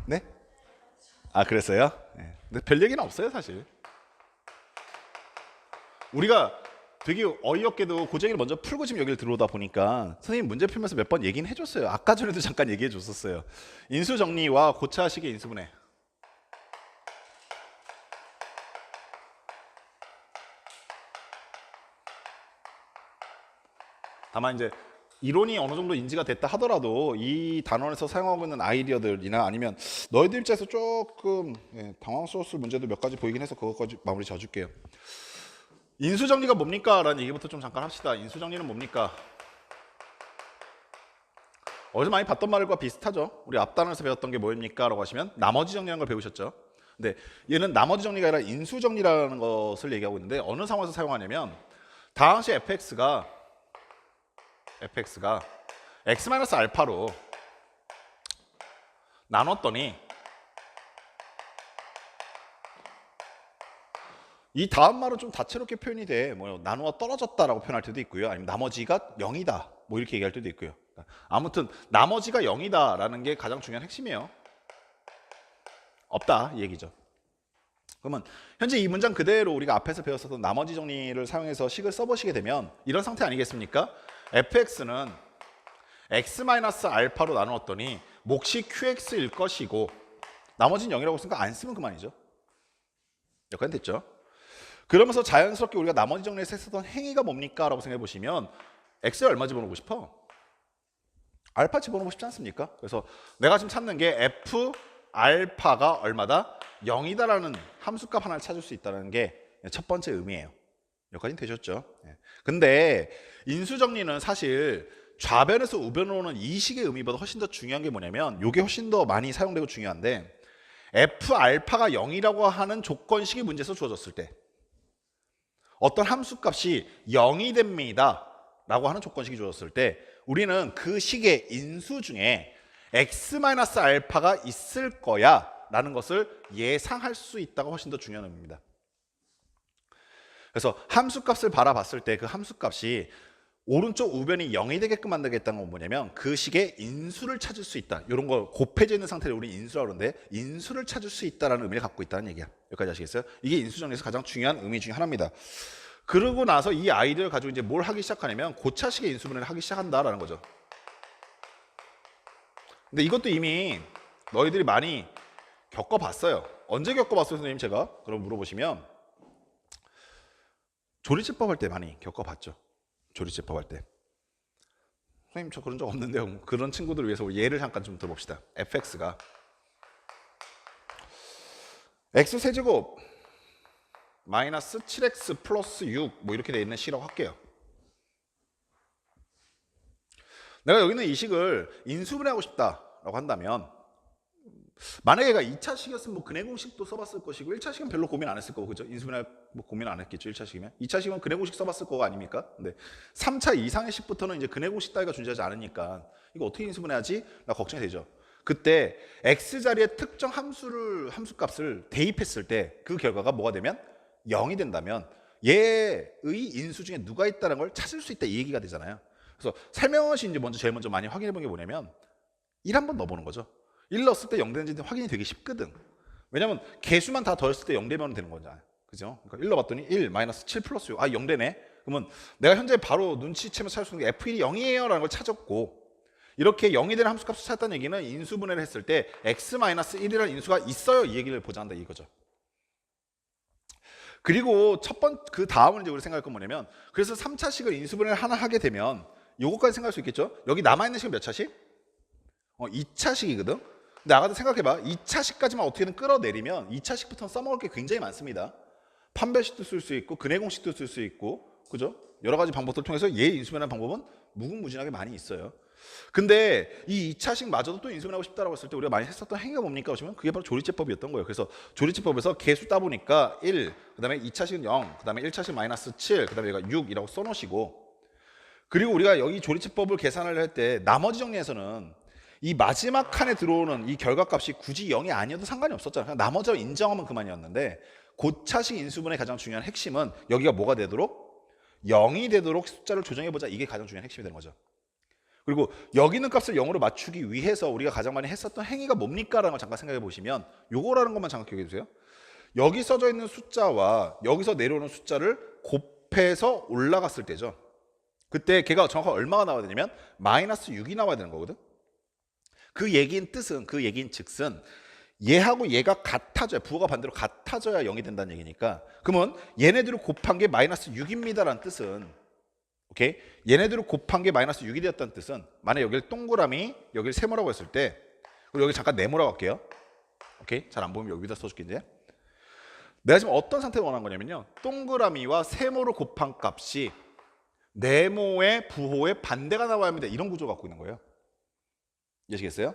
네? 아, 그랬어요? 네. 근데 별 얘기는 없어요, 사실. 우리가 되게 어이없게도 고정이를 먼저 풀고 지금 여기를 들어오다 보니까 선생님 문제 풀면서 몇 번 얘기는 해줬어요. 아까 전에도 잠깐 얘기해 줬었어요. 인수 정리와 고차식의 인수분해. 다만 이제 이론이 어느 정도 인지가 됐다 하더라도 이 단원에서 사용하고 있는 아이디어들이나 아니면 너희들 입장에서 조금 당황스러웠을 문제도 몇 가지 보이긴 해서 그것까지 마무리 지어줄게요. 인수정리가 뭡니까? 라는 얘기부터 좀 잠깐 합시다. 인수정리는 뭡니까? 어디서 많이 봤던 말과 비슷하죠. 우리 앞단원에서 배웠던 게 뭐입니까? 라고 하시면 나머지 정리라는 걸 배우셨죠. 근데 얘는 나머지 정리가 아니라 인수정리라는 것을 얘기하고 있는데 어느 상황에서 사용하냐면 당시 fx가 x-알파로 나눴더니 이 다음 말은 좀 다채롭게 표현이 돼. 뭐 나누어 떨어졌다라고 표현할 때도 있고요. 아니면 나머지가 0이다. 뭐 이렇게 얘기할 때도 있고요. 아무튼 나머지가 0이다라는 게 가장 중요한 핵심이에요. 없다 이 얘기죠. 그러면 현재 이 문장 그대로 우리가 앞에서 배웠었던 나머지 정리를 사용해서 식을 써보시게 되면 이런 상태 아니겠습니까? fx는 x-알파로 나누었더니 몫이 qx일 것이고 나머지는 0이라고 했으니까 안 쓰면 그만이죠. 여기까지 됐죠? 그러면서 자연스럽게 우리가 나머지 정리에서 했었던 행위가 뭡니까? 라고 생각해 보시면 x에 얼마 집어넣고 싶어? 알파 집어넣고 싶지 않습니까? 그래서 내가 지금 찾는 게 f 알파가 얼마다? 0이다라는 함수값 하나를 찾을 수 있다는 게 첫 번째 의미예요. 여기까지는 되셨죠? 근데 인수정리는 사실 좌변에서 우변으로 오는 이 식의 의미보다 훨씬 더 중요한 게 뭐냐면 이게 훨씬 더 많이 사용되고 중요한데 f 알파가 0이라고 하는 조건식이 문제에서 주어졌을 때 어떤 함수값이 0이 됩니다 라고 하는 조건식이 주어졌을 때 우리는 그 식의 인수 중에 x-알파가 있을 거야 라는 것을 예상할 수 있다가 훨씬 더 중요한 의미입니다. 그래서 함수값을 바라봤을 때 그 함수값이 오른쪽 우변이 0이 되게끔 만들겠다는 건 뭐냐면 그 식의 인수를 찾을 수 있다. 이런 거 곱해져 있는 상태를 우리 인수라고 그러는데 인수를 찾을 수 있다는 의미를 갖고 있다는 얘기야. 여기까지 아시겠어요? 이게 인수 정리에서 가장 중요한 의미 중에 하나입니다. 그러고 나서 이 아이디어를 가지고 이제 뭘 하기 시작하냐면 고차식의 인수분해를 하기 시작한다라는 거죠. 근데 이것도 이미 너희들이 많이 겪어봤어요. 언제 겪어봤어요, 선생님? 제가? 그럼 물어보시면 조리제법 할 때 많이 겪어봤죠. 조리제법 할 때. 선생님 저 그런 적 없는데요. 그런 친구들을 위해서 예를 잠깐 좀 들어봅시다. fx가 x세제곱 마이너스 7x 플러스 6 뭐 이렇게 돼 있는 식이라고 할게요. 내가 여기 있는 이 식을 인수분해하고 싶다라고 한다면 만약에 얘가 2차식이었으면 뭐 근해 공식도 써봤을 것이고 1차식은 별로 고민 안 했을 거고 그죠? 인수분해 뭐 고민 안 했겠죠 1차식이면 2차식은 근해 공식 써봤을 거가 아닙니까? 근데 3차 이상의 식부터는 이제 근해 공식 따위가 존재하지 않으니까 이거 어떻게 인수분해하지? 나 걱정이 되죠. 그때 x 자리에 특정 함수값을 대입했을 때 그 결과가 뭐가 되면 0이 된다면 얘의 인수 중에 누가 있다는 걸 찾을 수 있다 이 얘기가 되잖아요. 그래서 살며시 이제 제일 먼저 많이 확인해 본 게 뭐냐면 1 한번 넣어보는 거죠. 1 넣었을 때 0 되는지 확인이 되게 쉽거든. 왜냐면 개수만 다 더했을 때 0 되면 되는 거잖아요. 그죠? 그러니까 1 넣어봤더니 1 마이너스 7 플러스 6. 아, 0 되네. 그러면 내가 현재 바로 눈치채면서 찾을 수 있는 게 F1이 0이에요 라는 걸 찾았고 이렇게 0이 되는 함수값을 찾았다는 얘기는 인수분해를 했을 때 x-1이라는 인수가 있어요. 이 얘기를 보자 한다 이거죠. 그리고 그 다음은 이제 우리 생각할 건 뭐냐면 그래서 3차식을 인수분해를 하나 하게 되면 요거까지 생각할 수 있겠죠? 여기 남아있는 식은 몇 차식? 2차식이거든? 근데 아까도 생각해봐. 2차식까지만 어떻게든 끌어내리면 2차식부터는 써먹을 게 굉장히 많습니다. 판별식도 쓸 수 있고 근해 공식도 쓸 수 있고 그죠? 여러 가지 방법들을 통해서 얘 인수분해하는 방법은 무궁무진하게 많이 있어요. 근데 이 2차식 마저도 또 인수분해하고 싶다라고 했을 때 우리가 많이 했었던 행위가 뭡니까? 보시면 그게 바로 조리제법이었던 거예요. 그래서 조리제법에서 개수 따보니까 1, 그 다음에 2차식은 0, 그 다음에 1차식 마이너스 7, 그 다음에 여기가 6이라고 써놓으시고 그리고 우리가 여기 조리제법을 계산을 할 때 나머지 정리에서는 이 마지막 칸에 들어오는 이 결과값이 굳이 0이 아니어도 상관이 없었잖아요. 그냥 나머지를 인정하면 그만이었는데 고차식 인수분해의 가장 중요한 핵심은 여기가 뭐가 되도록 0이 되도록 숫자를 조정해보자. 이게 가장 중요한 핵심이 되는 거죠. 그리고 여기 있는 값을 0으로 맞추기 위해서 우리가 가장 많이 했었던 행위가 뭡니까? 라는 걸 잠깐 생각해 보시면 요거라는 것만 잠깐 기억해 주세요. 여기 써져 있는 숫자와 여기서 내려오는 숫자를 곱해서 올라갔을 때죠. 그때 걔가 정확하게 얼마가 나와야 되냐면 마이너스 6이 나와야 되는 거거든. 그 얘기인 뜻은, 그 얘기인 즉슨 얘하고 얘가 같아져야, 부호가 반대로 같아져야 0이 된다는 얘기니까, 그러면 얘네들을 곱한 게 마이너스 6입니다라는 뜻은, 오케이? 얘네들을 곱한 게 마이너스 6이 되었다는 뜻은, 만약 여기를 동그라미, 여기를 세모라고 했을 때, 그리고 여기 잠깐 네모라고 할게요. 오케이? 잘 안 보이면 여기다 써줄게. 이제 내가 지금 어떤 상태를 원하는 거냐면요, 동그라미와 세모를 곱한 값이 네모의 부호의 반대가 나와야 합니다. 이런 구조 갖고 있는 거예요. 이해하시겠어요?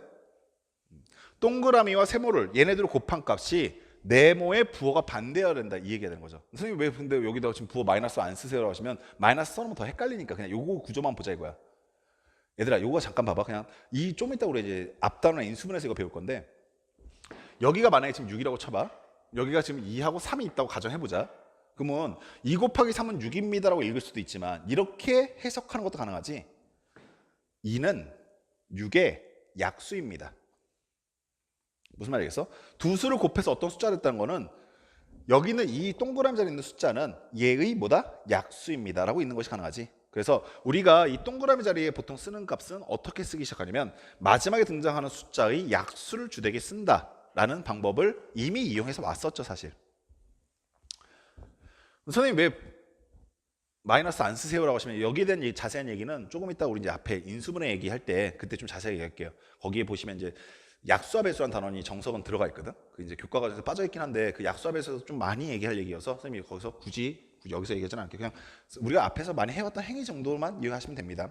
동그라미와 세모를 얘네들을 곱한 값이 네모의 부호가 반대여야 된다, 이 얘기가 되는 거죠. 선생님 왜 근데 여기다 지금 부호 마이너스 안 쓰세요라고 하시면, 마이너스 써놓으면 더 헷갈리니까 그냥 요거 구조만 보자 이거야. 얘들아, 요거 잠깐 봐봐. 그냥 이 좀 이따 우리 이제 앞단어나 인수분해서 이거 배울 건데, 여기가 만약에 지금 6이라고 쳐봐. 여기가 지금 2하고 3이 있다고 가정해보자. 그러면 2 곱하기 3은 6입니다라고 읽을 수도 있지만, 이렇게 해석하는 것도 가능하지. 2는 6의 약수입니다. 무슨 말이겠어? 두 수를 곱해서 어떤 숫자를 했다는 거는, 여기는 이 동그라미 자리에 있는 숫자는 얘의 뭐다? 약수입니다 라고 있는 것이 가능하지. 그래서 우리가 이 동그라미 자리에 보통 쓰는 값은 어떻게 쓰기 시작하냐면, 마지막에 등장하는 숫자의 약수를 주되게 쓴다 라는 방법을 이미 이용해서 왔었죠, 사실. 선생님 왜 마이너스 안 쓰세요 라고 하시면, 여기에 대한 자세한 얘기는 조금 이따 우리 이제 앞에 인수분해 얘기할 때 그때 좀 자세하게 얘기할게요. 거기에 보시면 이제 약수와 배수란 단원이 정석은 들어가 있거든. 그 이제 교과 과정에서 빠져 있긴 한데, 그 약수와 배수에서 좀 많이 얘기할 얘기여서 선생님이 거기서 굳이 여기서 얘기하지는 않을게요. 그냥 우리가 앞에서 많이 해왔던 행위 정도만 이해하시면 됩니다.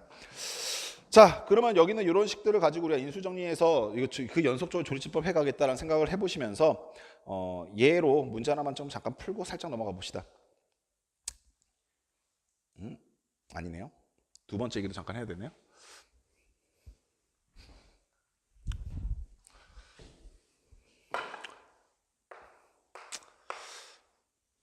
자, 그러면 여기는 이런 식들을 가지고 우리가 인수 정리해서 이거 그 연속적으로 조리집법 해가겠다라는 생각을 해보시면서 얘로 문제 하나만 좀 잠깐 풀고 살짝 넘어가 봅시다. 아니네요. 두 번째 얘기도 잠깐 해야 되네요.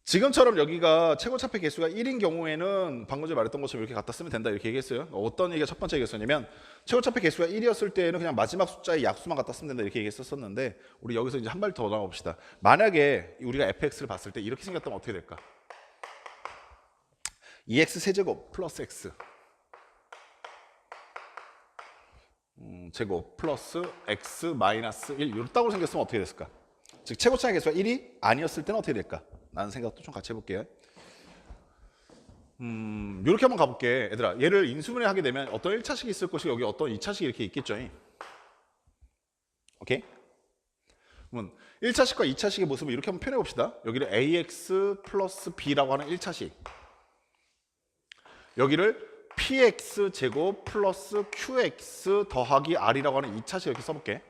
지금처럼 여기가 최고차폐 개수가 1인 경우에는 방금 전에 말했던 것처럼 이렇게 갖다 쓰면 된다 이렇게 얘기했어요. 어떤 얘기가 첫 번째 얘기였냐면, 최고차폐 개수가 1이었을 때에는 그냥 마지막 숫자의 약수만 갖다 쓰면 된다 이렇게 얘기했었는데, 우리 여기서 이제 한 발 더 나가 봅시다. 만약에 우리가 fx를 봤을 때 이렇게 생겼다면 어떻게 될까? 2x 세제곱 플러스 x 제곱 플러스 x 마이너스 1 이렇다고 생겼으면 어떻게 됐을까? 즉 최고차의 개수가 1이 아니었을 때는 어떻게 될까? 라는 생각도 좀 같이 해볼게요. 이렇게 한번 가볼게. 얘들아, 얘를 인수분해 하게 되면 어떤 1차식이 있을 것이고 여기 어떤 2차식이 이렇게 있겠죠. 오케이? 그러면 1차식과 2차식의 모습을 이렇게 한번 표현해 봅시다. 여기를 ax 플러스 b라고 하는 1차식, 여기를 px 제곱 플러스 qx 더하기 r이라고 하는 2차식 이렇게 써볼게.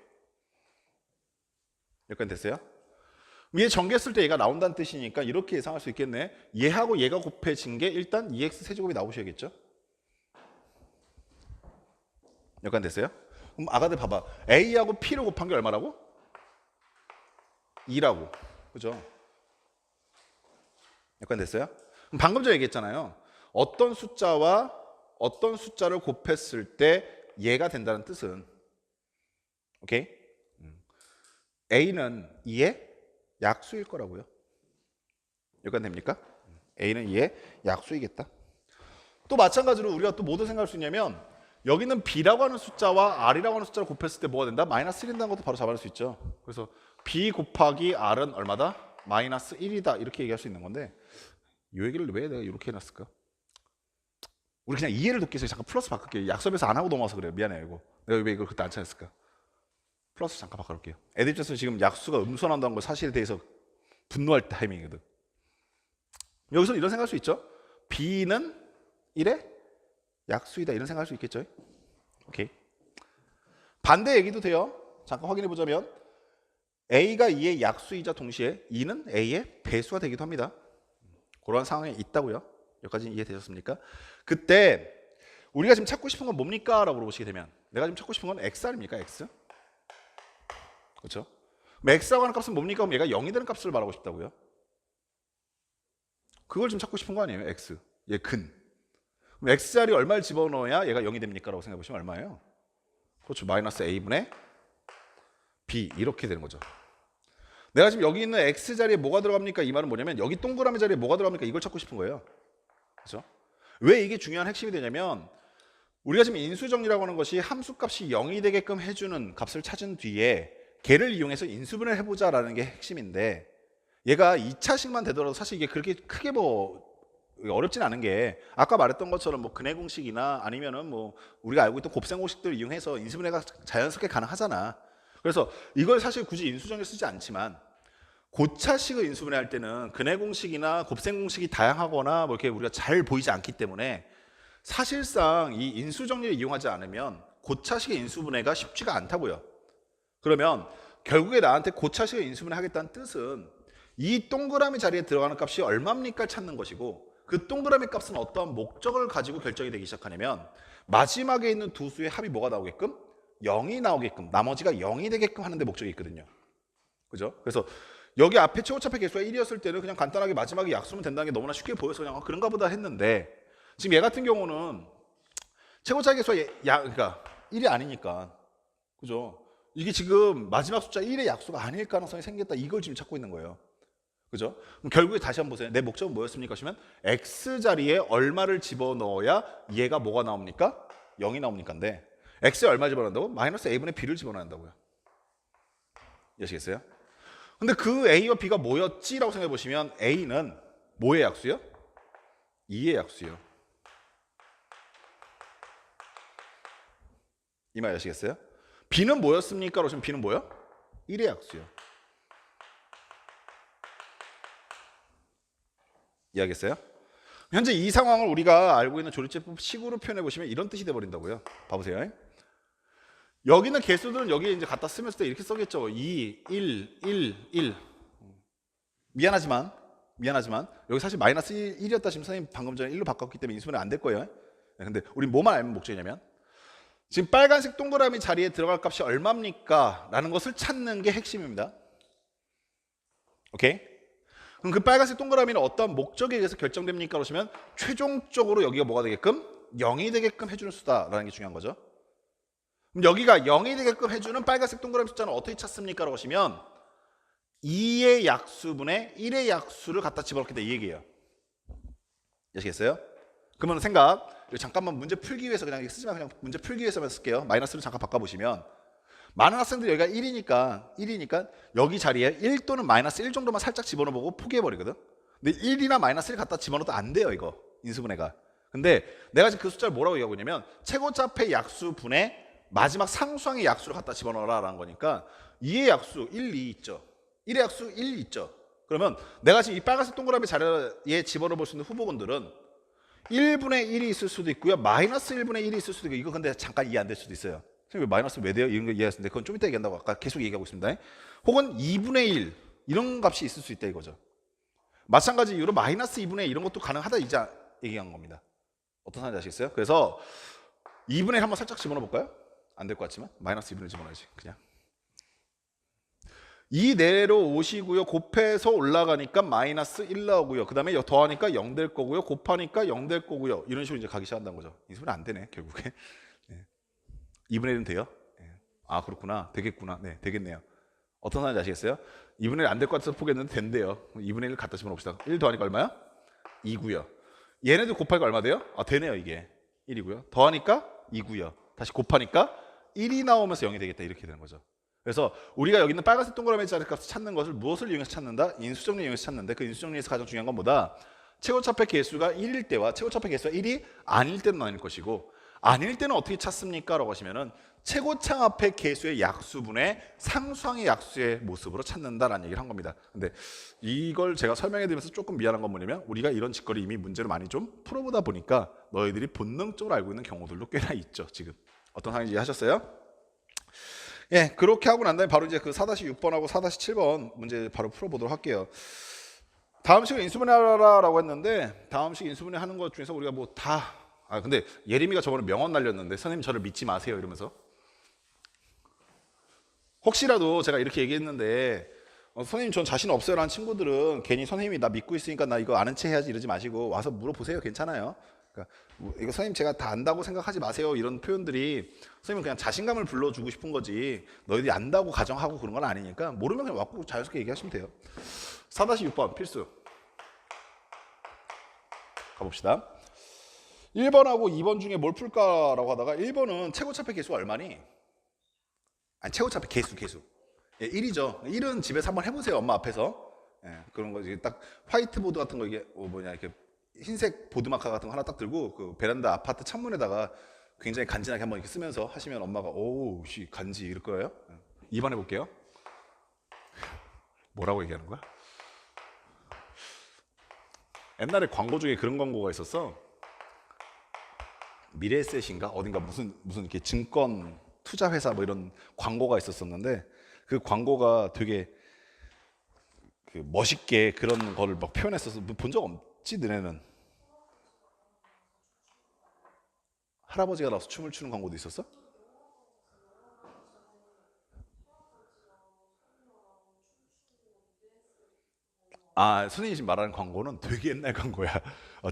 여기까지 됐어요? 얘 전개했을 때 얘가 나온다는 뜻이니까 이렇게 예상할 수 있겠네. 얘하고 얘가 곱해진 게 일단 2x 세제곱이 나오셔야겠죠? 여기까지 됐어요? 그럼 아가들 봐봐. a하고 p를 곱한 게 얼마라고? 2라고. 그죠? 여기까지 됐어요? 그럼 방금 전에 얘기했잖아요. 어떤 숫자와 어떤 숫자를 곱했을 때 얘가 된다는 뜻은, 오케이? a는 2의 약수일 거라고요. 여기까지 됩니까? a는 2의 약수이겠다. 또 마찬가지로 우리가 또 뭐도 생각할 수 있냐면, 여기는 b라고 하는 숫자와 r이라고 하는 숫자를 곱했을 때 뭐가 된다? 마이너스 1이 된다는 것도 바로 잡아낼 수 있죠. 그래서 b 곱하기 r은 얼마다? 마이너스 1이다 이렇게 얘기할 수 있는 건데, 이 얘기를 왜 내가 이렇게 해놨을까? 우리 그냥 이해를 돕기 위해서 잠깐 플러스 바꿀게요. 약수에서 안 하고 넘어와서 그래요. 미안해요. 이거 내가 왜 이걸 그때 안 찾았을까? 플러스 잠깐 바꿔볼게요. 애들 입장에서 지금 약수가 음수한다는 걸 사실에 대해서 분노할 타이밍이거든. 여기서 이런 생각할 수 있죠. b는 1의 약수이다 이런 생각할 수 있겠죠. 오케이. 반대 얘기도 돼요. 잠깐 확인해 보자면, a가 2의 약수이자 동시에 2는 a의 배수가 되기도 합니다. 그런 상황에 있다고요. 여기까지 이해되셨습니까? 그때 우리가 지금 찾고 싶은 건 뭡니까? 라고 물어보시게 되면, 내가 지금 찾고 싶은 건 x 아닙니까? x? 그렇죠? 그럼 x라고 하는 값은 뭡니까? 그럼 얘가 0이 되는 값을 말하고 싶다고요? 그걸 좀 찾고 싶은 거 아니에요? x. 얘 근. 그럼 x자리 얼마를 집어넣어야 얘가 0이 됩니까? 라고 생각해 보시면 얼마예요? 그렇죠. 마이너스 a분의 b 이렇게 되는 거죠. 내가 지금 여기 있는 x자리에 뭐가 들어갑니까? 이 말은 뭐냐면 여기 동그라미 자리에 뭐가 들어갑니까? 이걸 찾고 싶은 거예요. 그렇죠? 왜 이게 중요한 핵심이 되냐면 우리가 지금 인수정리라고 하는 것이 함수값이 0이 되게끔 해주는 값을 찾은 뒤에 걔를 이용해서 인수분해를 해보자라는 게 핵심인데 얘가 2차식만 되더라도 사실 이게 그렇게 크게 뭐 어렵진 않은 게 아까 말했던 것처럼 뭐 근해 공식이나 아니면은 뭐 우리가 알고 있던 곱셈 공식들을 이용해서 인수분해가 자연스럽게 가능하잖아. 그래서 이걸 사실 굳이 인수정리를 쓰지 않지만 고차식을 인수분해할 때는 근해 공식이나 곱셈 공식이 다양하거나 뭐 이렇게 우리가 잘 보이지 않기 때문에 사실상 이 인수정리를 이용하지 않으면 고차식의 인수분해가 쉽지가 않다고요. 그러면 결국에 나한테 고차식을 인수분해 하겠다는 뜻은 이 동그라미 자리에 들어가는 값이 얼마입니까 찾는 것이고 그 동그라미 값은 어떠한 목적을 가지고 결정이 되기 시작하냐면 마지막에 있는 두 수의 합이 뭐가 나오게끔? 0이 나오게끔 나머지가 0이 되게끔 하는 데 목적이 있거든요. 그죠? 그래서 여기 앞에 최고차폐 개수가 1이었을 때는 그냥 간단하게 마지막에 약수면 된다는 게 너무나 쉽게 보여서 그냥 그런가 보다 했는데 지금 얘 같은 경우는 최고차폐 개수가 그러니까 1이 아니니까 그죠? 이게 지금 마지막 숫자 1의 약수가 아닐 가능성이 생겼다 이걸 지금 찾고 있는 거예요. 그죠? 그럼 결국에 다시 한번 보세요. 내 목적은 뭐였습니까? 하시면 x자리에 얼마를 집어넣어야 얘가 뭐가 나옵니까? 0이 나옵니까인데 x에 얼마 집어넣는다고? 마이너스 a분의 b를 집어넣는다고요. 이해하시겠어요? 근데 그 a와 b가 뭐였지? 라고 생각해 보시면 a는 뭐의 약수요? 2의 약수요. 이 말 아시겠어요? b는 뭐였습니까? 라고 하시면 b는 뭐요? 1의 약수요. 이해하겠어요? 현재 이 상황을 우리가 알고 있는 조립제법 식으로 표현해 보시면 이런 뜻이 돼 버린다고요. 봐보세요. 여기 있는 개수들은 여기에 이제 갖다 쓰면서 이렇게 써겠죠. 2, 1, 1, 1. 미안하지만 여기 사실 마이너스 1이었다 지금 선생님 방금 전에 1로 바꿨기 때문에 인수분해 안 될 거예요. 네, 근데 우리 뭐만 알면 목적이냐면 지금 빨간색 동그라미 자리에 들어갈 값이 얼마입니까? 라는 것을 찾는 게 핵심입니다. 오케이? 그럼 그 빨간색 동그라미는 어떤 목적에 의해서 결정됩니까? 그러시면 최종적으로 여기가 뭐가 되게끔? 0이 되게끔 해주는 수다라는 게 중요한 거죠. 그럼 여기가 0이 되게끔 해주는 빨간색 동그라미 숫자는 어떻게 찾습니까? 라고 하시면 2의 약수분의 1의 약수를 갖다 집어넣겠다 이 얘기예요. 아시겠어요? 그러면 생각 잠깐만 문제 풀기 위해서 그냥 쓰지 마 그냥 문제 풀기 위해서만 쓸게요. 마이너스를 잠깐 바꿔보시면 많은 학생들이 여기가 1이니까 여기 자리에 1 또는 마이너스 1 정도만 살짝 집어넣어보고 포기해버리거든. 근데 1이나 마이너스 1 갖다 집어넣어도 안 돼요 이거 인수분해가. 근데 내가 지금 그 숫자를 뭐라고 얘기하고 있냐면 최고차폐 약수분의 마지막 상수항의 약수를 갖다 집어넣어라 라는 거니까 2의 약수 1, 2 있죠. 1의 약수 1 있죠. 그러면 내가 지금 이 빨간색 동그라미 자리에 집어넣어 볼 수 있는 후보군들은 1분의 1이 있을 수도 있고요. 마이너스 1분의 1이 있을 수도 있고 이거 근데 잠깐 이해 안 될 수도 있어요. 선생님 왜 마이너스 왜 돼요? 이런 거 이해하시는데 그건 좀 이따 얘기한다고 아까 계속 얘기하고 있습니다. 혹은 2분의 1 이런 값이 있을 수 있다 이거죠. 마찬가지 이유로 마이너스 2분의 1 이런 것도 가능하다 이제 얘기한 겁니다. 어떤 사람인지 아시겠어요? 그래서 2분의 1 한번 살짝 집어넣어 볼까요? 안 될 것 같지만 마이너스 2분의 1 집어넣어야지 그냥. 이 내로 오시고요. 곱해서 올라가니까 마이너스 1 나오고요. 그 다음에 더하니까 0 될 거고요. 곱하니까 0 될 거고요. 이런 식으로 이제 가기 시작한다는 거죠. 인수분해 안 되네 결국에. 네. 2분의 1은 돼요? 네. 아 그렇구나. 되겠구나. 네 되겠네요. 어떤 사람인지 아시겠어요? 2분의 1 안 될 것 같아서 포기했는데 된대요. 2분의 1을 갖다 집어넣읍시다. 1 더하니까 얼마야? 2고요. 얘네들 곱하니까 얼마 돼요? 아 되네요 이게. 1이고요. 더하니까 2고요. 다시 곱하니까 1이 나오면서 0이 되겠다 이렇게 되는 거죠. 그래서 우리가 여기 있는 빨간색 동그라미 자리 값을 찾는 것을 무엇을 이용해서 찾는다? 인수정리 이용해서 찾는데 그 인수정리에서 가장 중요한 건 뭐다? 최고차폐 개수가 1일 때와 최고차폐 개수가 1이 아닐 때는 아닐 것이고 아닐 때는 어떻게 찾습니까? 라고 하시면은 최고차폐 개수의 약수분의 상수항의 약수의 모습으로 찾는다라는 얘기를 한 겁니다. 근데 이걸 제가 설명해 드리면서 조금 미안한 건 뭐냐면 우리가 이런 직거리 이미 문제를 많이 좀 풀어보다 보니까 너희들이 본능적으로 알고 있는 경우들도 꽤나 있죠. 지금 어떤 상황인지 하셨어요? 예, 그렇게 하고 난 다음에 바로 이제 그 4-6번하고 4-7번 문제 바로 풀어보도록 할게요. 다음 식을 인수분해 하라라고 했는데 다음 식 인수분해 하는 것 중에서 우리가 뭐 다 근데 예림이가 저번에 명언 날렸는데 선생님 저를 믿지 마세요 이러면서 혹시라도 제가 이렇게 얘기했는데 선생님 전 자신 없어요 라는 친구들은 괜히 선생님이 나 믿고 있으니까 나 이거 아는 체 해야지 이러지 마시고 와서 물어보세요. 괜찮아요. 그러니까 뭐 이거 선생님 제가 다 안다고 생각하지 마세요. 이런 표현들이 선생님은 그냥 자신감을 불러주고 싶은 거지 너희들이 안다고 가정하고 그런 건 아니니까 모르면 그냥 왔고 자연스럽게 얘기하시면 돼요. 4-6번 필수. 가봅시다. 1번하고 2번 중에 뭘 풀까라고 하다가 1번은 최고차폐 개수가 얼마니? 아니 최고차폐 개수. 예, 1이죠. 1은 집에서 한번 해보세요. 엄마 앞에서. 예, 그런 거 이게 딱 화이트보드 같은 거 이게 뭐냐 이렇게 흰색 보드 마커 같은 거 하나 딱 들고 그 베란다 아파트 창문에다가 굉장히 간지나게 한번 이렇게 쓰면서 하시면 엄마가 오우 씨 간지 이럴 거예요. 2번 해볼게요. 뭐라고 얘기하는 거야? 옛날에 광고 중에 그런 광고가 있었어. 미래에셋인가 어딘가 무슨 이렇게 증권 투자 회사 뭐 이런 광고가 있었었는데 그 광고가 되게 그 멋있게 그런 거를 막 표현했어서 본 적 없지 너네는? 할아버지가 나와서 춤을 추는 광고도 있었어? 아, 선생님이 지금 말하는 광고는 되게 옛날 광고야.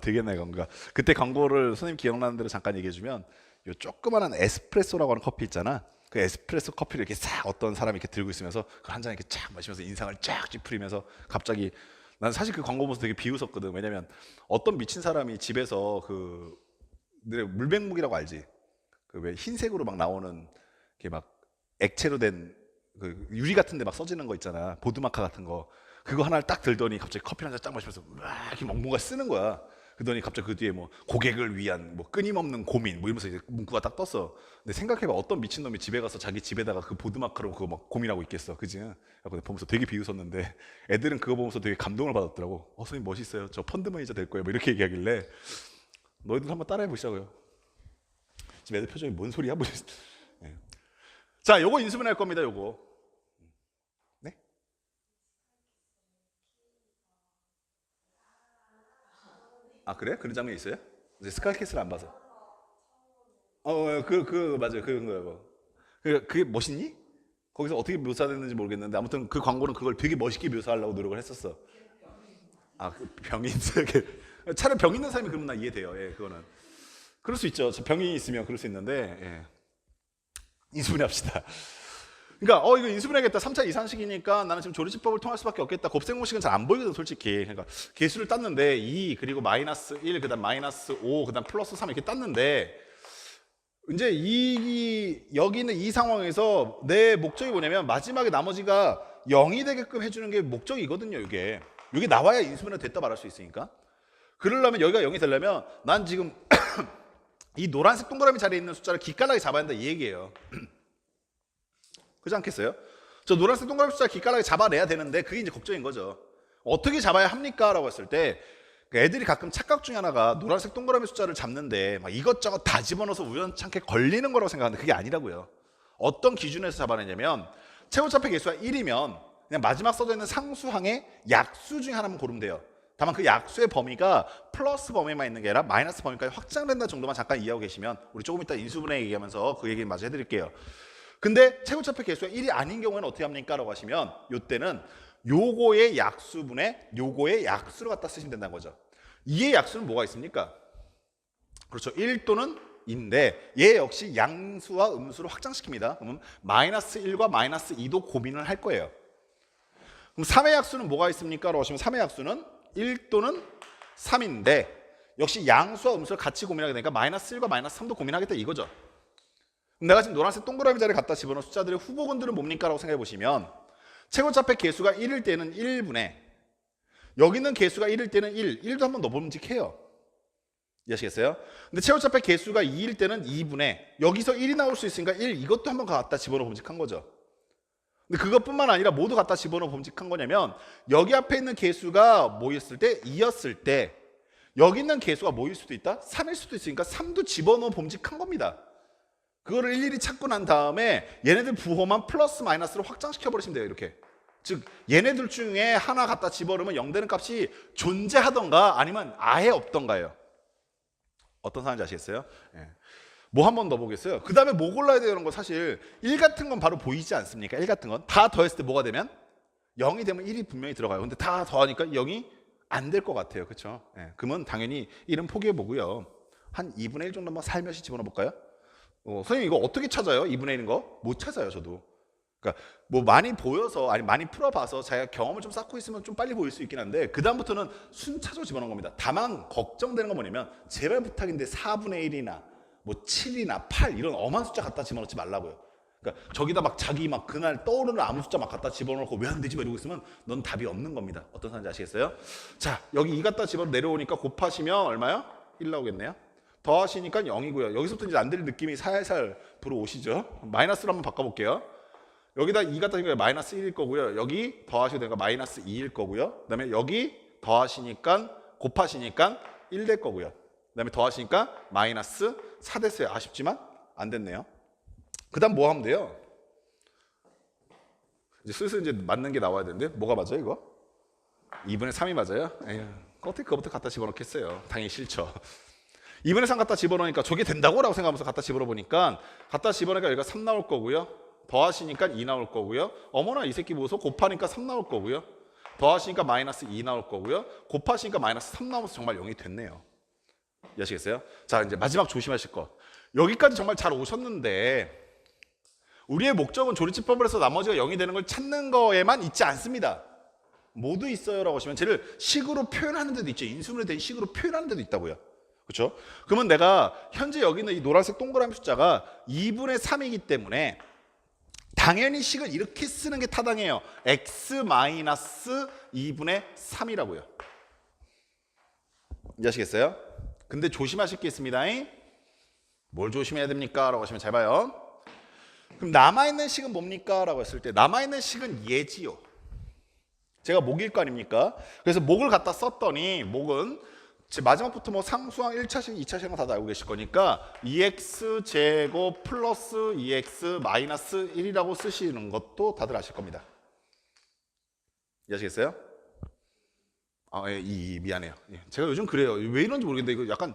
되게 옛날 광고야. 그때 광고를 선생님 기억나는 대로 잠깐 얘기해주면 요 조그마한 에스프레소라고 하는 커피 있잖아. 그 에스프레소 커피를 이렇게 싹 어떤 사람이 이렇게 들고 있으면서 그 한 잔 이렇게 쫙 마시면서 인상을 쫙 찌푸리면서 갑자기 난 사실 그 광고 보면서 되게 비웃었거든. 왜냐면 어떤 미친 사람이 집에서 그 물백묵이라고 알지? 그 왜 흰색으로 막 나오는 이렇게 막 액체로 된 그 유리 같은 데 막 써지는 거 있잖아. 보드마카 같은 거. 그거 하나를 딱 들더니 갑자기 커피 한 잔 딱 마시면서 막 이렇게 막 뭔가 쓰는 거야. 그러더니 갑자기 그 뒤에 뭐 고객을 위한 뭐 끊임없는 고민 뭐 이러면서 이제 문구가 딱 떴어. 근데 생각해봐 어떤 미친놈이 집에 가서 자기 집에다가 그 보드마카로 그거 막 고민하고 있겠어. 그지? 그래서 보면서 되게 비웃었는데 애들은 그거 보면서 되게 감동을 받았더라고. 선생님 멋있어요. 저 펀드 매니저 될 거예요. 뭐 이렇게 얘기하길래 너희들 한번 따라해 보시자고요. 지금 애들 표정이 뭔 소리야? 뭐. 네. 자, 요거 인수분해할 겁니다. 요거. 네? 아 그래? 그런 장면이 있어요? 이제 스카이캐슬 안 봐서. 맞아요. 그런 거예요. 그게 멋있니? 거기서 어떻게 묘사됐는지 모르겠는데 아무튼 그 광고는 그걸 되게 멋있게 묘사하려고 노력을 했었어. 그 병이 있어요. 차라리 병 있는 사람이 그러면 나 이해돼요. 예, 그거는. 그럴 수 있죠. 병이 있으면 그럴 수 있는데 예. 인수분해 합시다. 그러니까 이거 인수분해하겠다. 3차 이산식이니까 나는 지금 조리집법을 통할 수밖에 없겠다. 곱셈공식은 잘 안 보이거든 솔직히. 그러니까 개수를 땄는데 2 그리고 마이너스 1 그다음 마이너스 5 그다음 플러스 3 이렇게 땄는데 이제 여기 있는 이 상황에서 내 목적이 뭐냐면 마지막에 나머지가 0이 되게끔 해주는 게 목적이거든요. 이게 나와야 인수분해 됐다 말할 수 있으니까. 그러려면 여기가 0이 되려면 난 지금 이 노란색 동그라미 자리에 있는 숫자를 기깔나게 잡아야 한다 이 얘기예요. 그렇지 않겠어요? 저 노란색 동그라미 숫자 기깔나게 잡아내야 되는데 그게 이제 걱정인 거죠. 어떻게 잡아야 합니까? 라고 했을 때 애들이 가끔 착각 중에 하나가 노란색 동그라미 숫자를 잡는데 막 이것저것 다 집어넣어서 우연찮게 걸리는 거라고 생각하는데 그게 아니라고요. 어떤 기준에서 잡아내냐면 최고차폐 개수가 1이면 그냥 마지막 써져 있는 상수항의 약수 중에 하나만 고르면 돼요. 다만 그 약수의 범위가 플러스 범위만 있는 게 아니라 마이너스 범위까지 확장된다 정도만 잠깐 이해하고 계시면 우리 조금 이따 인수분해 얘기하면서 그 얘기 마저 해드릴게요. 근데 최고차폐 개수가 1이 아닌 경우에는 어떻게 합니까? 라고 하시면 요때는 요거의 약수분의 요거의 약수를 갖다 쓰시면 된다는 거죠. 이의 약수는 뭐가 있습니까? 그렇죠. 1 또는 2인데 얘 역시 양수와 음수로 확장시킵니다. 그러면 마이너스 1과 마이너스 2도 고민을 할 거예요. 그럼 3의 약수는 뭐가 있습니까? 라고 하시면 3의 약수는 1 또는 3인데 역시 양수와 음수를 같이 고민하게 되니까 마이너스 1과 마이너스 3도 고민하겠다 이거죠. 내가 지금 노란색 동그라미 자리에 갖다 집어넣은 숫자들의 후보군들은 뭡니까? 라고 생각해 보시면 최고차폐 개수가 1일 때는 1분의 여기 있는 개수가 1일 때는 1도 한번 더 범직해요. 이해하시겠어요? 근데 최고차폐 개수가 2일 때는 2분의 여기서 1이 나올 수 있으니까 1 이것도 한번 갖다 집어넣어 범직한 거죠. 근데 그것뿐만 아니라 모두 갖다 집어넣어 범직한 거냐면 여기 앞에 있는 개수가 뭐였을 때 2였을 때 여기 있는 개수가 뭐일 수도 있다? 3일 수도 있으니까 3도 집어넣어 범직한 겁니다. 그거를 일일이 찾고 난 다음에 얘네들 부호만 플러스 마이너스로 확장시켜 버리시면 돼요. 이렇게. 즉 얘네들 중에 하나 갖다 집어넣으면 0 되는 값이 존재하던가 아니면 아예 없던가예요. 어떤 상황인지 아시겠어요? 예. 뭐 한 번 더 보겠어요. 그 다음에 뭐 골라야 되는 거 사실 1 같은 건 바로 보이지 않습니까? 1 같은 건 다 더했을 때 뭐가 되면 0이 되면 1이 분명히 들어가요. 근데 다 더하니까 0이 안 될 것 같아요. 그렇죠? 예. 그러면 당연히 1은 포기해 보고요. 한 2분의 1 정도만 살며시 집어넣어 볼까요? 선생님 이거 어떻게 찾아요? 2분의 1인 거? 못 찾아요 저도. 그러니까 뭐 많이 보여서 아니 많이 풀어봐서 자기가 경험을 좀 쌓고 있으면 좀 빨리 보일 수 있긴 한데 그 다음부터는 순차적으로 집어넣은 겁니다. 다만 걱정되는 건 뭐냐면 제발 부탁인데 4분의 1이나 뭐 7이나 8 이런 엄한 숫자 갖다 집어넣지 말라고요. 그러니까 저기다 막 자기 막 그날 떠오르는 아무 숫자 막 갖다 집어넣고 왜 안 되지? 이러고 있으면 넌 답이 없는 겁니다. 어떤 사람인지 아시겠어요? 자 여기 2 갖다 집어 내려오니까 곱하시면 얼마요? 1 나오겠네요. 더하시니까 0이고요. 여기서부터 이제 안 될 느낌이 살살 불어오시죠? 마이너스로 한번 바꿔볼게요. 여기다 2 갖다 집으니까 마이너스 1일 거고요. 여기 더하시게 되니까 마이너스 2일 거고요. 그 다음에 여기 더하시니까 곱하시니까 1 될 거고요. 그 다음에 더하시니까 마이너스 4 됐어요. 아쉽지만 안 됐네요. 그 다음 뭐 하면 돼요? 이제 슬슬 이제 맞는 게 나와야 되는데 뭐가 맞아요 이거? 2분의 3이 맞아요? 에휴, 어떻게 그거부터 갖다 집어넣겠어요? 당연히 싫죠. 2분의 3 갖다 집어넣으니까 저게 된다고? 라고 생각하면서 갖다 집어넣어보니까 갖다 집어넣으니까 여기가 3 나올 거고요. 더하시니까 2 나올 거고요. 어머나 이 새끼 보소 곱하니까 3 나올 거고요. 더하시니까 마이너스 2 나올 거고요. 곱하시니까 마이너스 3 나오면서 정말 0이 됐네요. 이해하시겠어요? 자 이제 마지막 조심하실 것. 여기까지 정말 잘 오셨는데 우리의 목적은 조리집법을 해서 나머지가 0이 되는 걸 찾는 거에만 있지 않습니다. 모두 있어요 라고 하시면 쟤를 식으로 표현하는 데도 있죠. 인수분해 된 식으로 표현하는 데도 있다고요. 그렇죠? 그러면 내가 현재 여기 있는 이 노란색 동그라미 숫자가 2분의 3이기 때문에 당연히 식을 이렇게 쓰는 게 타당해요. x 마이너스 2분의 3이라고요. 이해하시겠어요? 근데 조심하실 게 있습니다. 뭘 조심해야 됩니까? 라고 하시면 잘 봐요. 그럼 남아있는 식은 뭡니까? 라고 했을 때 남아있는 식은 예지요. 제가 목일 거 아닙니까? 그래서 목을 갖다 썼더니 목은 마지막부터 뭐 상수항 1차식, 2차식은 다들 알고 계실 거니까 2x 제곱 플러스 2x 마이너스 1이라고 쓰시는 것도 다들 아실 겁니다. 이해하시겠어요? 예, 미안해요. 예, 제가 요즘 그래요. 왜 이런지 모르겠는데 이거 약간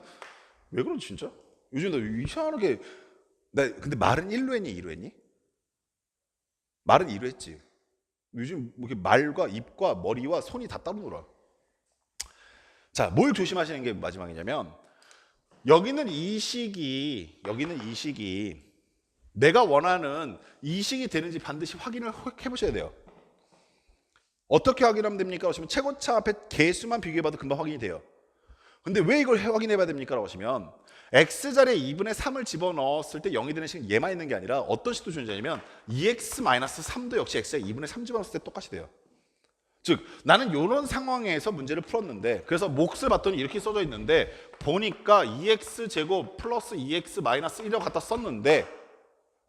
왜 그런지 진짜? 요즘 나 이상하게 나 근데 말은 1로 했니? 2로 했니? 말은 2로 했지. 요즘 뭐 이렇게 말과 입과 머리와 손이 다 따로 놀아. 자, 뭘 조심하시는 게 마지막이냐면 여기는 이 식이 내가 원하는 이 식이 되는지 반드시 확인을 해보셔야 돼요. 어떻게 확인하면 됩니까? 하시면 최고차 앞에 개수만 비교해봐도 금방 확인이 돼요. 근데 왜 이걸 확인해봐야 됩니까? 라고 하시면 x자리에 2분의 3을 집어넣었을 때 0이 되는 식은 얘만 있는 게 아니라 어떤 식도 존재하냐면 2x-3도 역시 x에 2분의 3 집어넣었을 때 똑같이 돼요. 즉 나는 이런 상황에서 문제를 풀었는데 그래서 몫을 봤더니 이렇게 써져 있는데 보니까 2x제곱 플러스 2x 마이너스 1이라고 갖다 썼는데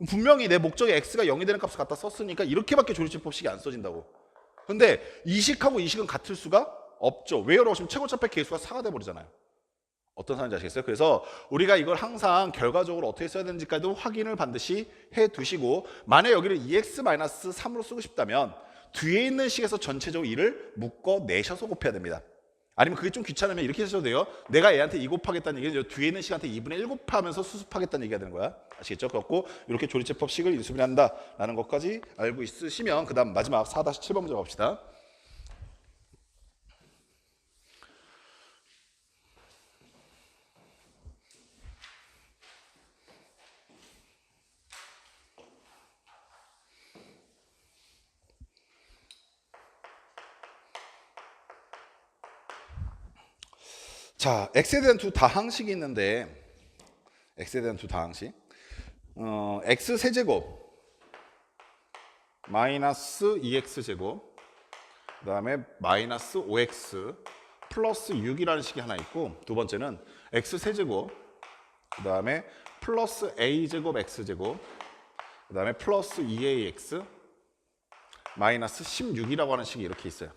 분명히 내 목적에 x가 0이 되는 값을 갖다 썼으니까 이렇게밖에 조리집법식이 안 써진다고. 근데 이 식하고 이 식은 같을 수가 없죠. 왜요라고 하시면 최고차폐 개수가 4가 돼버리잖아요. 어떤 사람인지 아시겠어요? 그래서 우리가 이걸 항상 결과적으로 어떻게 써야 되는지까지도 확인을 반드시 해두시고 만약 여기를 2x-3으로 쓰고 싶다면 뒤에 있는 식에서 전체적으로 2를 묶어내셔서 곱해야 됩니다. 아니면 그게 좀 귀찮으면 이렇게 하셔도 돼요. 내가 얘한테 2 곱하겠다는 얘기는 뒤에 있는 식한테 2분의 1 곱하면서 수습하겠다는 얘기가 되는 거야. 아시겠죠? 그렇고 이렇게 조리제법식을 인수분해한다라는 것까지 알고 있으시면 그 다음 마지막 4-7번 문제 봅시다. 자, x에 대한 두 다항식이 있는데 x에 대한 두 다항식 x 세제곱 마이너스 2x 제곱 그 다음에 마이너스 5x 플러스 6이라는 식이 하나 있고 두 번째는 x 세제곱 그 다음에 플러스 a 제곱 x 제곱 그 다음에 플러스 2ax 마이너스 16이라고 하는 식이 이렇게 있어요.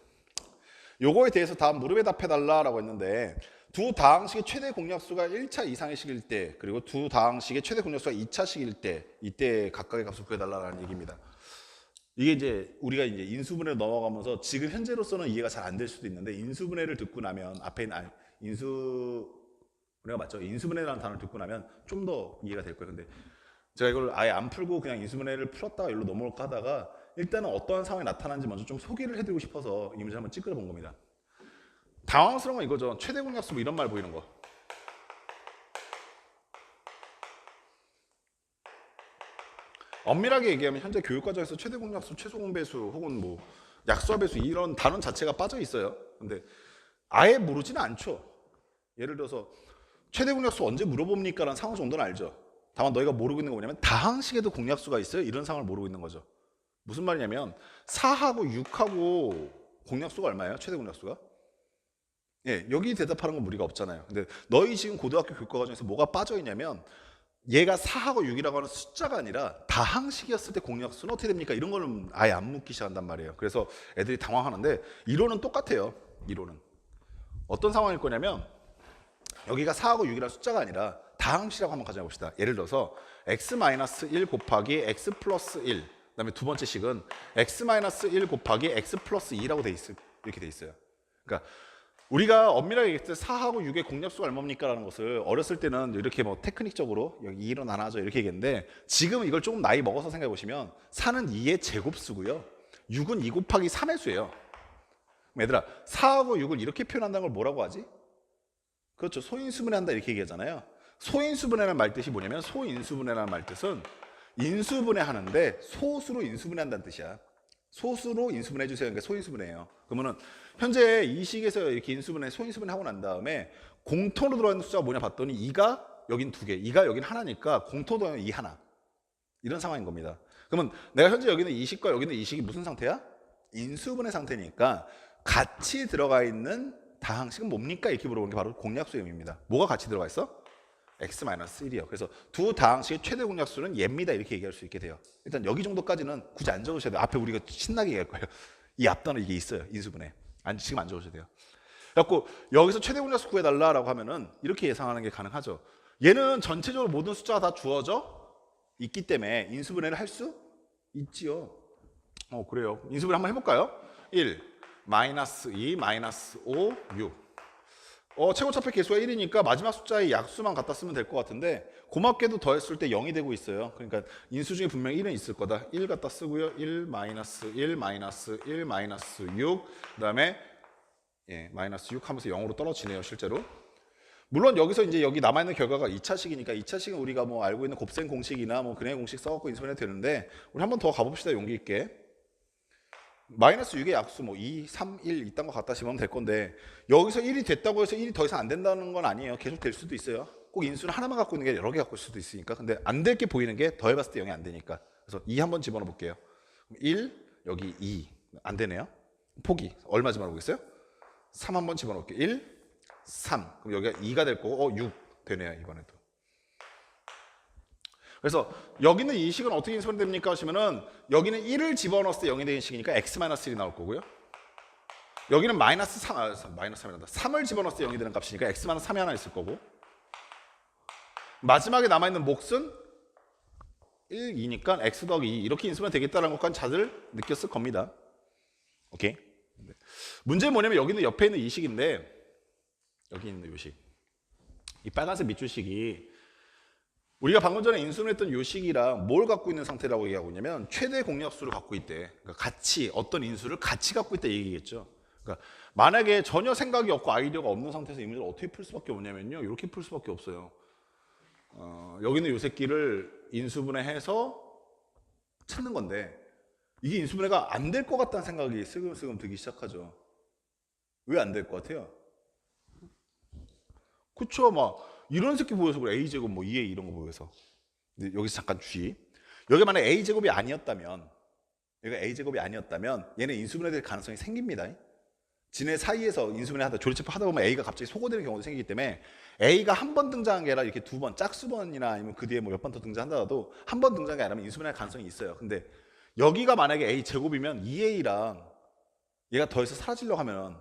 요거에 대해서 다음 무릎에 답해달라라고 했는데 두 다항식의 최대 공약수가 1차 이상의 식일 때 그리고 두 다항식의 최대 공약수가 2차 식일 때 이때 각각의 값을 구해달라는 얘기입니다. 이게 이제 우리가 이제 인수분해로 넘어가면서 지금 현재로서는 이해가 잘 안 될 수도 있는데 인수분해를 듣고 나면 앞에 있는 인수분해가 맞죠? 인수분해라는 단어를 듣고 나면 좀 더 이해가 될 거예요. 근데 제가 이걸 아예 안 풀고 그냥 인수분해를 풀었다가 일로 넘어올까 하다가 일단은 어떠한 상황이 나타나는지 먼저 좀 소개를 해드리고 싶어서 이 문제 한번 찌끄려 본 겁니다. 당황스러운 건 이거죠. 최대 공약수 뭐 이런 말 보이는 거. 엄밀하게 얘기하면 현재 교육과정에서 최대 공약수, 최소 공배수 혹은 뭐 약수와 배수 이런 단원 자체가 빠져 있어요. 근데 아예 모르지는 않죠. 예를 들어서 최대 공약수 언제 물어봅니까? 라는 상황 정도는 알죠. 다만 너희가 모르고 있는 건 뭐냐면 다항식에도 공약수가 있어요. 이런 상황을 모르고 있는 거죠. 무슨 말이냐면 4하고 6하고 공약수가 얼마예요? 최대 공약수가? 예, 여기 대답하는 건 무리가 없잖아요. 근데 너희 지금 고등학교 교과 과정에서 뭐가 빠져 있냐면 얘가 4하고 6이라고 하는 숫자가 아니라 다항식이었을 때 공약수는 어떻게 됩니까? 이런 거는 아예 안 묻기 시작한단 말이에요. 그래서 애들이 당황하는데 이론은 똑같아요. 이론은. 어떤 상황일 거냐면 여기가 4하고 6이라는 숫자가 아니라 다항식이라고 한번 가져가 봅시다. 예를 들어서 x-1 곱하기 x 플러스 1 그다음에 두 번째 식은 x-1 곱하기 x 플러스 2라고 이렇게 돼 있어요. 그러니까 우리가 엄밀하게 얘기했을 때 4하고 6의 공약수가 얼마입니까? 라는 것을 어렸을 때는 이렇게 뭐 테크닉적으로 여기 2로 나눠져 이렇게 얘기했는데 지금은 이걸 조금 나이 먹어서 생각해 보시면 4는 2의 제곱수고요. 6은 2 곱하기 3의 수예요. 얘들아 4하고 6을 이렇게 표현한다는 걸 뭐라고 하지? 그렇죠. 소인수분해한다 이렇게 얘기하잖아요. 소인수분해라는 말뜻이 뭐냐면 소인수분해라는 말뜻은 인수분해하는데 소수로 인수분해한다는 뜻이야. 소수로 인수분해 주세요. 그러니까 소인수분해예요. 그러면은 현재 이 식에서 이렇게 인수분해, 소인수분해 하고 난 다음에 공통으로 들어있는 숫자가 뭐냐 봤더니 2가 여긴 2개, 2가 여긴 하나니까 공통으로 들어있는 2 하나. 이런 상황인 겁니다. 그러면 내가 현재 여기는 이 식과 여기는 이 식이 무슨 상태야? 인수분해 상태니까 같이 들어가 있는 다항식은 뭡니까? 이렇게 물어보는 게 바로 공약수의 의미입니다. 뭐가 같이 들어가 있어? x-1이요. 그래서 두 다항식의 최대 공약수는 얘입니다. 이렇게 얘기할 수 있게 돼요. 일단 여기 정도까지는 굳이 안 적으셔야 돼요. 앞에 우리가 신나게 얘기할 거예요. 이 앞단은 이게 있어요. 인수분해. 지금 안 적으셔도 돼요. 그래갖고 여기서 최대 공약수 구해달라고 하면은 이렇게 예상하는 게 가능하죠. 얘는 전체적으로 모든 숫자가 다 주어져 있기 때문에 인수분해를 할 수 있지요. 그래요. 인수분해 한번 해볼까요? 1, 마이너스 2, 마이너스 5, 6. 최고차폐 개수가 1이니까 마지막 숫자의 약수만 갖다 쓰면 될 것 같은데 고맙게도 더했을 때 0이 되고 있어요. 그러니까 인수 중에 분명히 1은 있을 거다. 1 갖다 쓰고요. 1, 마이너스 1, 마이너스 1, 마이너스 6 그다음에 마이너스 6 하면서 0으로 떨어지네요. 실제로. 물론 여기서 이제 여기 남아있는 결과가 2차식이니까 2차식은 우리가 뭐 알고 있는 곱셈 공식이나 뭐 근해 공식 써갖고 인수분해 되는데 우리 한번 더 가봅시다. 용기 있게. 마이너스 6의 약수 뭐 2, 3, 1 이딴 거 갖다 집으면 될 건데 여기서 1이 됐다고 해서 1이 더 이상 안 된다는 건 아니에요. 계속 될 수도 있어요. 꼭 인수는 하나만 갖고 있는 게 여러 개 갖고 있을 수도 있으니까. 근데 안 될 게 보이는 게 더해봤을 때 0이 안 되니까. 그래서 2 한번 집어넣어 볼게요. 1, 여기 2. 안 되네요. 포기. 얼마 집어넣어보겠어요? 3 한번 집어넣을게요. 1, 3. 그럼 여기가 2가 될 거고 6 되네요. 이번에도. 그래서 여기는 이 식은 어떻게 인수분해됩니까 하시면은 여기는 1을 집어넣었을 때 0이 되는 식이니까 x-1이 나올 거고요. 여기는 마이너스 3이란다. 3을 집어넣었을 때 0이 되는 값이니까 x-3이 하나 있을 거고 마지막에 남아있는 몫은 1, 2니까 x 더하기 2 이렇게 인수분해 되겠다는 것까지 다들 느꼈을 겁니다. 오케이? 문제는 뭐냐면 여기는 옆에 있는 이 식인데 여기 있는 이 식. 이 빨간색 밑줄식이 우리가 방금 전에 인수분해했던 요 식이랑 뭘 갖고 있는 상태라고 얘기하고 있냐면 최대 공약수를 갖고 있대. 그러니까 같이 어떤 인수를 같이 갖고 있다 얘기겠죠. 그러니까 만약에 전혀 생각이 없고 아이디어가 없는 상태에서 이 문제를 어떻게 풀 수밖에 없냐면요. 이렇게 풀 수밖에 없어요. 여기는 요 새끼를 인수분해해서 찾는 건데 이게 인수분해가 안 될 것 같다는 생각이 슬금슬금 들기 시작하죠. 왜 안 될 것 같아요? 그쵸, 막 이런 새끼 보여서 그래. A제곱 뭐 2A 이런 거 보여서. 근데 여기서 잠깐 주의. 여기 만약 A제곱이 아니었다면 얘가 A제곱이 아니었다면 얘는 인수분해될 가능성이 생깁니다. 지네 사이에서 인수분해 하다 조리체프 하다 보면 A가 갑자기 소거되는 경우도 생기기 때문에 A가 한 번 등장한 게 아니라 이렇게 두 번 짝수번이나 아니면 그 뒤에 뭐 몇 번 더 등장한다도 한 번 등장한 게 아니라면 인수분해할 가능성이 있어요. 근데 여기가 만약에 A제곱이면 2A랑 얘가 더해서 사라지려고 하면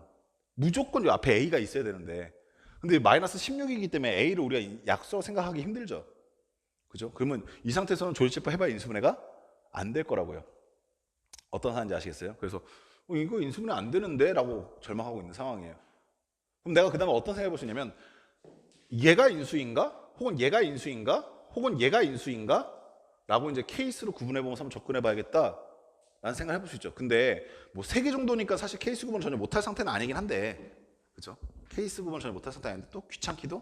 무조건 요 앞에 A가 있어야 되는데 근데 마이너스 16이기 때문에 A를 우리가 약수라고 생각하기 힘들죠. 그죠? 그러면 이 상태에서는 조리체프 해봐야 인수분해가 안 될 거라고요. 어떤 상황인지 아시겠어요? 그래서 이거 인수분해 안 되는데? 라고 절망하고 있는 상황이에요. 그럼 내가 그 다음에 어떤 생각을 해볼 수 있냐면 얘가 인수인가? 혹은 얘가 인수인가? 혹은 얘가 인수인가? 라고 이제 케이스로 구분해보면서 한번 접근해봐야겠다 라는 생각을 해볼 수 있죠. 근데 뭐 3개 정도니까 사실 케이스 구분을 전혀 못할 상태는 아니긴 한데 그죠? 케이스 구분을 전혀 못할 상태는 아닌데 또 귀찮기도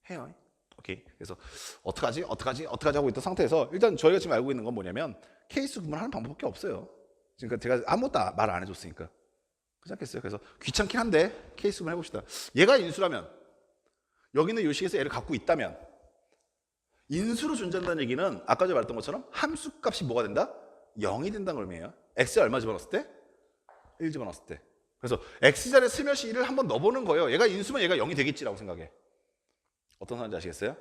해요. 오케이. 그래서 어떡하지 하고 있던 상태에서 일단 저희가 지금 알고 있는 건 뭐냐면 케이스 구분하는 방법밖에 없어요. 그러니까 제가 아무것도 말 안 해줬으니까. 그렇지 않겠어요? 그래서 귀찮긴 한데 케이스 구분 해봅시다. 얘가 인수라면 여기는 이 식에서 얘를 갖고 있다면 인수로 존재한다는 얘기는 아까 제가 말했던 것처럼 함수 값이 뭐가 된다? 0이 된다는 의미예요. x에 얼마 집어넣었을 때? 1 집어넣었을 때. 그래서 x자리에 슬며시 1을 한번 넣어보는 거예요. 얘가 인수면 얘가 0이 되겠지라고 생각해. 어떤 사람인지 아시겠어요?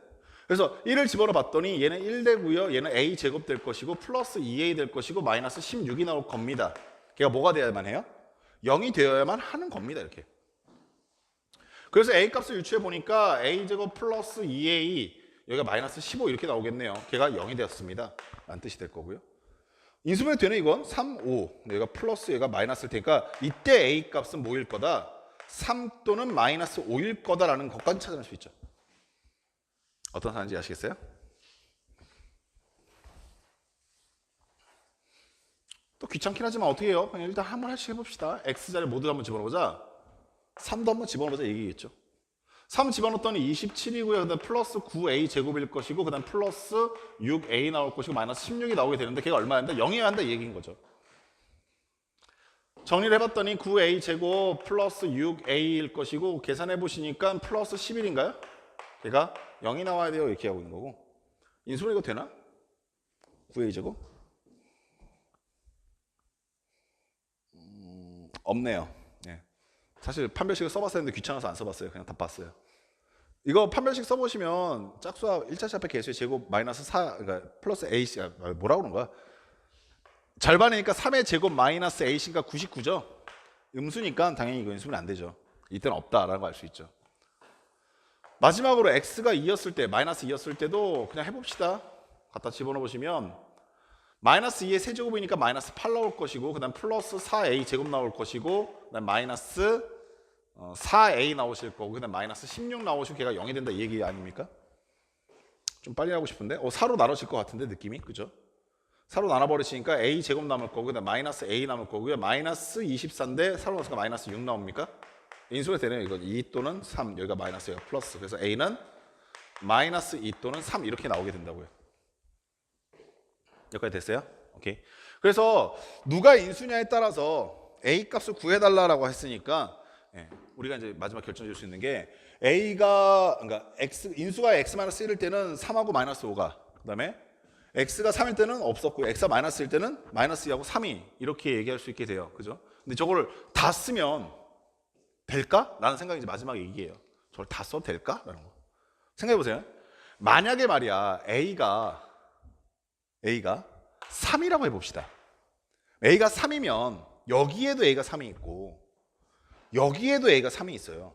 그래서 1을 집어넣어 봤더니 얘는 1 되고요. 얘는 a 제곱 될 것이고 플러스 2a 될 것이고 마이너스 16이 나올 겁니다. 걔가 뭐가 돼야만 해요? 0이 되어야만 하는 겁니다. 이렇게. 그래서 a 값을 유추해 보니까 a 제곱 플러스 2a 여기가 마이너스 15 이렇게 나오겠네요. 걔가 0이 되었습니다. 라는 뜻이 될 거고요. 인수분해 되는 이건 3, 5. 얘가 플러스 얘가 마이너스일 테니까 이때 a 값은 뭐일 거다? 3 또는 마이너스 5일 거다라는 것까지 찾아낼 수 있죠. 어떤 사람인지 아시겠어요? 또 귀찮긴 하지만 어떻게 해요? 그냥 일단 한 번씩 해봅시다. x자리 모두 한번 집어넣어보자. 3도 한번 집어넣어보자 얘기겠죠. 3 집어넣었더니 27이고요. 그 다음 플러스 9a 제곱일 것이고 그 다음 플러스 6a 나올 것이고 마이너스 16이 나오게 되는데 걔가 얼마인데 0이어야 한다 이 얘기인 거죠. 정리를 해봤더니 9a 제곱 플러스 6a일 것이고 계산해 보시니까 플러스 11인가요? 걔가 0이 나와야 돼요 이렇게 하고 있는 거고. 인수분해 이거 되나? 9a 제곱? 없네요. 예. 사실 판별식을 써봤어야 했는데 귀찮아서 안 써봤어요. 그냥 다 봤어요. 이거 판별식 써보시면 짝수합 1차식 앞에 개수의 제곱 마이너스 4 그러니까 플러스 AC 뭐라고 그러는 거야? 절반이니까 3의 제곱 마이너스 AC가 99죠? 음수니까 당연히 이거 인수분해 안 되죠. 이때는 없다라는 거 알 수 있죠. 마지막으로 x가 2였을 때 마이너스 2였을 때도 그냥 해봅시다. 갖다 집어넣어 보시면 마이너스 2의 세제곱이니까 마이너스 8 나올 것이고 그 다음 플러스 4a 제곱 나올 것이고 그 다음 마이너스 4a 나오실 거고 그 다음 마이너스 16 나오시고 걔가 0이 된다 이 얘기 아닙니까? 좀 빨리 하고 싶은데 4로 나눠질 것 같은데 느낌이 그죠? 4로 나눠버리시니까 a 제곱 남을 거고 그 다음 마이너스 a 남을 거고요 마이너스 24인데 4로 나눠서 마이너스 6 나옵니까? 인수분해 되네요. 이거 2 또는 3 여기가 마이너스 여기가 플러스 그래서 a는 마이너스 2 또는 3 이렇게 나오게 된다고요. 여기까지 됐어요? 오케이. 그래서 누가 인수냐에 따라서 a 값을 구해달라고 했으니까 예, 우리가 이제 마지막 결정 줄 수 있는 게 a가 그러니까 인수가 x-1일 때는 3하고 마이너스 5가 그다음에 x가 3일 때는 없었고 x가 마이너스일 때는 마이너스 2하고 3이 이렇게 얘기할 수 있게 돼요. 그죠? 근데 저걸 다 쓰면 될까? 라는 생각이 이제 마지막 얘기예요. 저걸 다 써도 될까? 라는 거. 생각해 보세요. 만약에 말이야 a가 3이라고 해봅시다. a가 3이면 여기에도 a가 3이 있고 여기에도 a가 3이 있어요.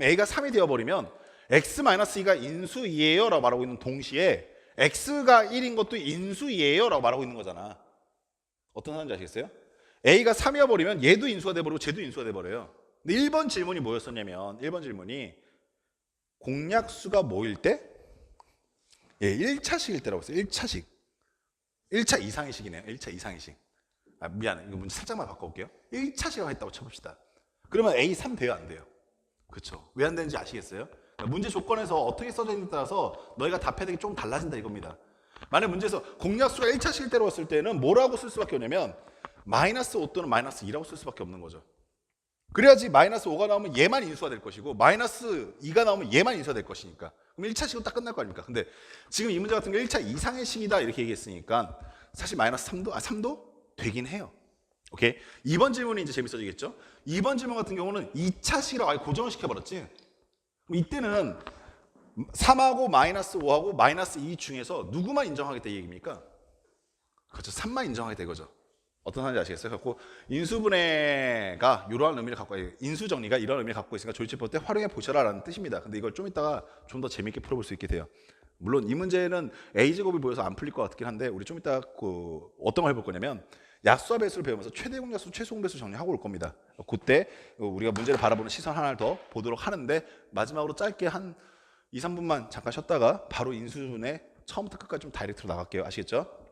a가 3이 되어버리면 x-2가 인수이에요 라고 말하고 있는 동시에 x가 1인 것도 인수이에요 라고 말하고 있는 거잖아. 어떤 사람인지 아시겠어요? a가 3이어버리면 얘도 인수가 돼버리고 쟤도 인수가 돼버려요. 근데 1번 질문이 뭐였었냐면 1번 질문이 공약수가 뭐일 때? 예, 1차식일 때라고 했어요. 1차식. 1차 이상의 식이네요. 1차 이상의 식. 미안해. 이거 문제 살짝만 바꿔볼게요. 1차식이라고 했다고 쳐봅시다. 그러면 A3 돼요? 안 돼요? 그렇죠. 왜 안 되는지 아시겠어요? 그러니까 문제 조건에서 어떻게 써져 있는지에 따라서 너희가 답해야 되는 게 좀 달라진다 이겁니다. 만약 문제에서 공약수가 1차식일 때로 왔을 때는 뭐라고 쓸 수밖에 없냐면 마이너스 5 또는 마이너스 2라고 쓸 수밖에 없는 거죠. 그래야지 마이너스 5가 나오면 얘만 인수가 될 것이고 마이너스 2가 나오면 얘만 인수가 될 것이니까 그럼 1차식은 딱 끝날 거 아닙니까? 근데 지금 이 문제 같은 게 1차 이상의 식이다 이렇게 얘기했으니까 사실 마이너스 3도 되긴 해요. 오케이? 2번 질문이 이제 재밌어지겠죠? 2번 질문 같은 경우는 2차식이라고 아예 고정을 시켜버렸지. 그럼 이때는 3하고 마이너스 5하고 마이너스 2 중에서 누구만 인정하겠다 이 얘기입니까? 그렇죠. 3만 인정하게 되거죠. 어떤 사람인지 아시겠어요? 갖고 인수분해가 이러한 의미를 갖고 인수정리가 이런 의미를 갖고 있으니까 조리체법 때 활용해 보셔라라는 뜻입니다. 근데 이걸 좀 이따가 좀 더 재밌게 풀어볼 수 있게 돼요. 물론 이 문제는 a제곱이 보여서 안 풀릴 것 같긴 한데 우리 좀 이따 어떤 걸 해볼 거냐면 약수와 배수를 배우면서 최대공약수, 최소공배수 정리하고 올 겁니다. 그때 우리가 문제를 바라보는 시선 하나를 더 보도록 하는데 마지막으로 짧게 한 2, 3분만 잠깐 쉬었다가 바로 인수분해 처음부터 끝까지 좀 다이렉트로 나갈게요. 아시겠죠?